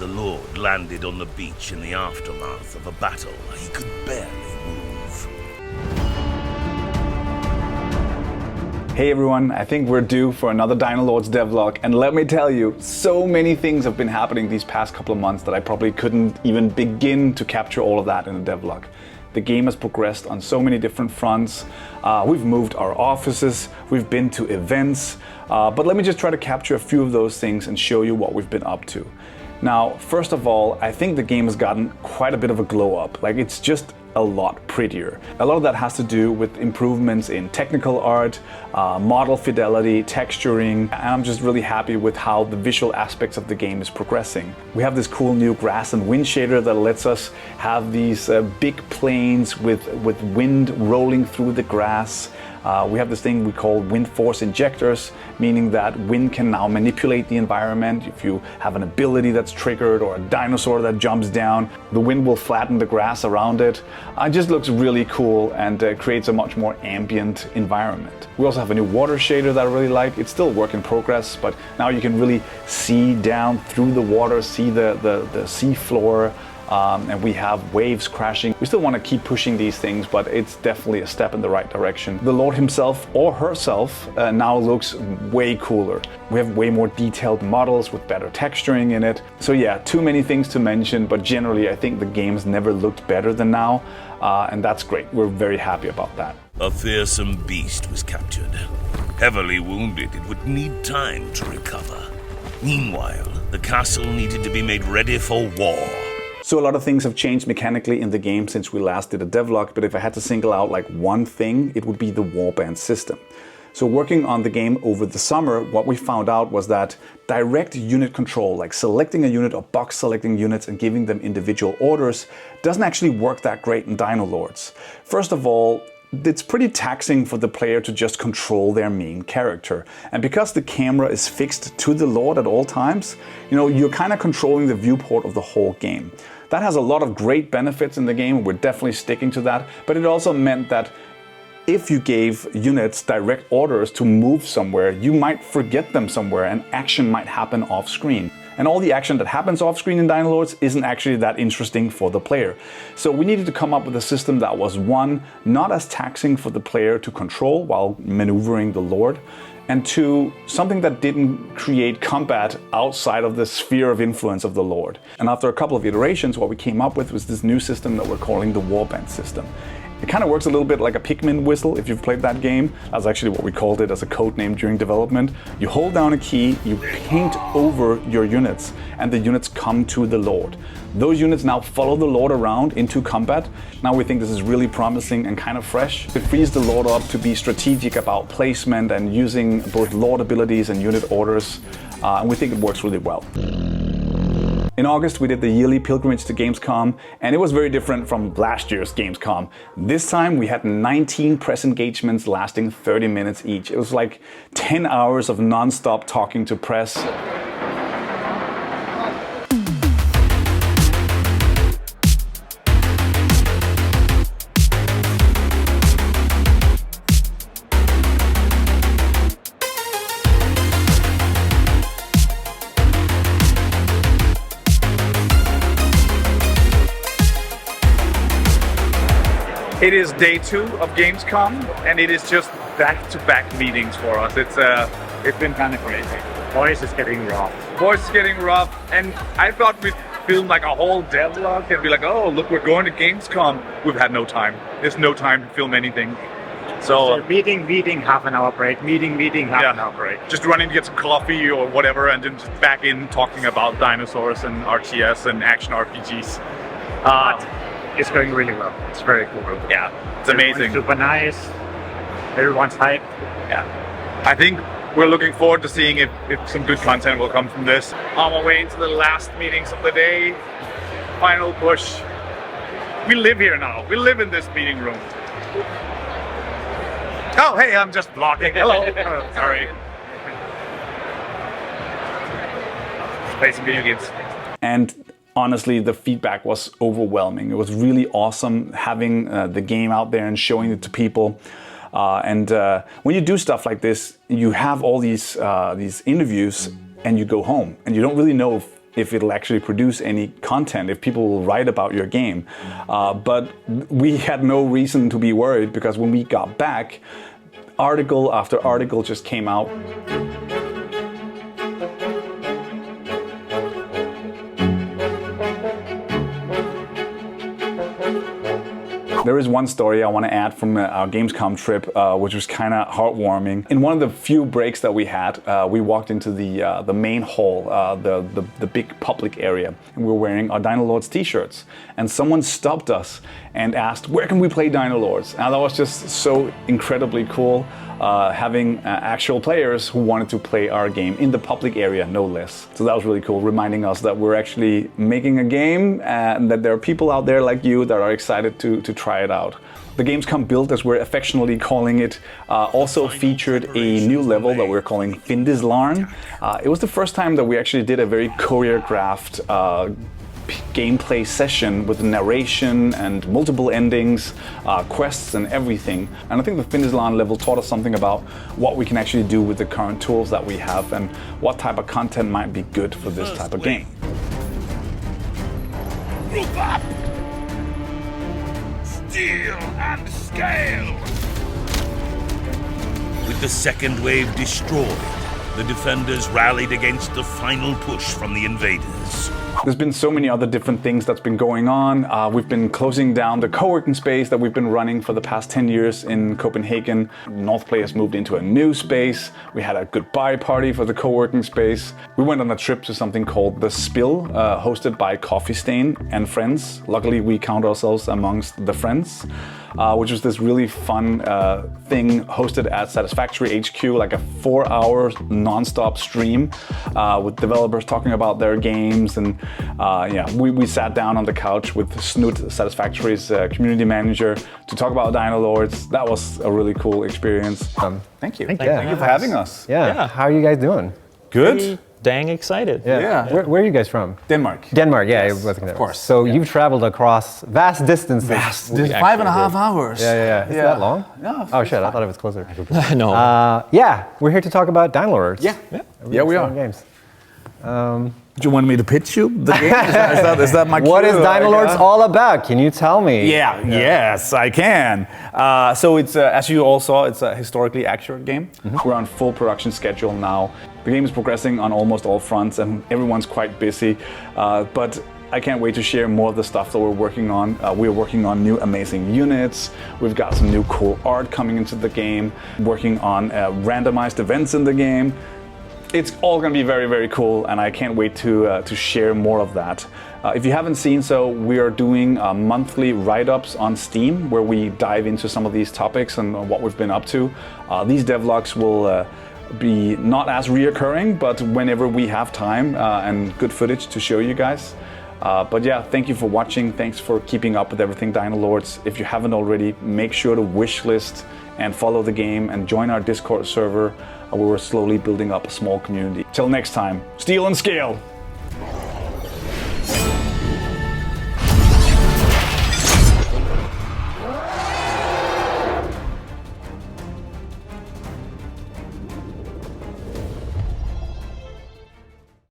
the Lord landed on the beach in the aftermath of a battle he could barely move. Hey everyone, I think we're due for another Dinolords devlog, and let me tell you, so many things have been happening these past couple of months that I probably couldn't even begin to capture all of that in a devlog. The game has progressed on so many different fronts. We've moved our offices, we've been to events, but let me just try to capture a few of those things and show you what we've been up to. Now, first of all, I think the game has gotten quite a bit of a glow up. Like, it's just a lot prettier. A lot of that has to do with improvements in technical art, model fidelity, texturing, and I'm just really happy with how the visual aspects of the game is progressing. We have this cool new grass and wind shader that lets us have these big planes with wind rolling through the grass. We have this thing we call wind force injectors, meaning that wind can now manipulate the environment. If you have an ability that's triggered or a dinosaur that jumps down, the wind will flatten the grass around it. It just looks really cool and creates a much more ambient environment. We also have a new water shader that I really like. It's still a work in progress, but now you can really see down through the water, see the sea floor. And we have waves crashing. We still want to keep pushing these things, but it's definitely a step in the right direction. The Lord himself or herself now looks way cooler. We have way more detailed models with better texturing in it. So yeah, too many things to mention, but generally I think the game's never looked better than now, and that's great. We're very happy about that. A fearsome beast was captured. Heavily wounded, it would need time to recover. Meanwhile, the castle needed to be made ready for war. So a lot of things have changed mechanically in the game since we last did a devlog, but if I had to single out like one thing, it would be the Warband system. So working on the game over the summer, what we found out was that direct unit control, like selecting a unit or box selecting units and giving them individual orders, doesn't actually work that great in Dinolords. First of all, it's pretty taxing for the player to just control their main character. And because the camera is fixed to the Lord at all times, you're kind of controlling the viewport of the whole game. That has a lot of great benefits in the game. We're definitely sticking to that. But it also meant that if you gave units direct orders to move somewhere, you might forget them somewhere and action might happen off screen. And all the action that happens off screen in Dinolords isn't actually that interesting for the player. So we needed to come up with a system that was, one, not as taxing for the player to control while maneuvering the Lord, and two, something that didn't create combat outside of the sphere of influence of the Lord. And after a couple of iterations, what we came up with was this new system that we're calling the Warband system. It kind of works a little bit like a Pikmin whistle if you've played that game. That's actually what we called it as a code name during development. You hold down a key, you paint over your units, and the units come to the Lord. Those units now follow the Lord around into combat. Now we think this is really promising and kind of fresh. It frees the Lord up to be strategic about placement and using both Lord abilities and unit orders, and we think it works really well. In August, we did the yearly pilgrimage to Gamescom, and it was very different from last year's Gamescom. This time we had 19 press engagements lasting 30 minutes each. It was like 10 hours of non-stop talking to press. It is day 2 of Gamescom, and it is just back-to-back meetings for us. It's been kind of crazy. Voice is getting rough. Voice is getting rough, and I thought we'd film like a whole devlog and be like, oh, look, we're going to Gamescom. We've had no time. There's no time to film anything. So meeting, half an hour break, meeting, half an hour break. Just running to get some coffee or whatever, and then just back in talking about dinosaurs and RTS and action RPGs. It's going really well. It's very cool. Yeah, it's amazing. Super nice. Everyone's hyped. Yeah. I think we're looking forward to seeing if some good content will come from this. On our way into the last meetings of the day. Final push. We live here now. We live in this meeting room. Oh, hey, I'm just vlogging. Hello. Oh, sorry. Play some video games. And honestly, the feedback was overwhelming. It was really awesome having the game out there and showing it to people. When you do stuff like this, you have all these interviews and you go home and you don't really know if if it'll actually produce any content, if people will write about your game. But we had no reason to be worried, because when we got back, article after article just came out. There is one story I want to add from our Gamescom trip, which was kind of heartwarming. In one of the few breaks that we had, we walked into the main hall, the big public area, and we were wearing our Dinolords t-shirts. And someone stopped us and asked, "Where can we play Dinolords?" And that was just so incredibly cool, having actual players who wanted to play our game in the public area, no less. So that was really cool, reminding us that we're actually making a game and that there are people out there like you that are excited to try it out. The Gamescom build, as we're affectionately calling it, also featured a new level that we're calling Dinolords. It was the first time that we actually did a very choreographed gameplay session with narration and multiple endings, quests and everything. And I think the Dinolords level taught us something about what we can actually do with the current tools that we have and what type of content might be good for this type of game. Group up! Steal and scale! With the second wave destroyed, the defenders rallied against the final push from the invaders. There's been so many other different things that's been going on. We've been closing down the co-working space that we've been running for the past 10 years in Copenhagen. North players moved into a new space. We had a goodbye party for the co-working space. We went on a trip to something called The Spill, hosted by Coffee Stain and friends. Luckily, we count ourselves amongst the friends, which was this really fun thing hosted at Satisfactory HQ, like a 4-hour non-stop stream with developers talking about their games. And we sat down on the couch with Snoot, Satisfactory's community manager, to talk about Dinolords. That was a really cool experience. Thank you. Thank you for having us. Yeah. How are you guys doing? Good. Pretty dang excited. Yeah. Where are you guys from? Denmark. Denmark, yeah. Yes, of course. So you've traveled across vast distances. 5.5 hours. Yeah. Is that long? No. Oh shit, I thought it was closer. No. We're here to talk about Dinolords. Yeah, we are. Games. Do you want me to pitch you the game? Is that my cue? What is Dinolords all about? Can you tell me? Yes, I can. So it's, as you all saw, it's a historically accurate game. We're on full production schedule now. The game is progressing on almost all fronts and everyone's quite busy. But I can't wait to share more of the stuff that we're working on. We're working on new amazing units. We've got some new cool art coming into the game. Working on randomized events in the game. It's all going to be very, very cool, and I can't wait to share more of that. If you haven't seen, so we are doing monthly write-ups on Steam, where we dive into some of these topics and what we've been up to. These devlogs will be not as reoccurring, but whenever we have time and good footage to show you guys. But yeah, thank you for watching. Thanks for keeping up with everything Dinolords. If you haven't already, make sure to wishlist and follow the game and join our Discord server, where we're slowly building up a small community. Till next time, steal and scale!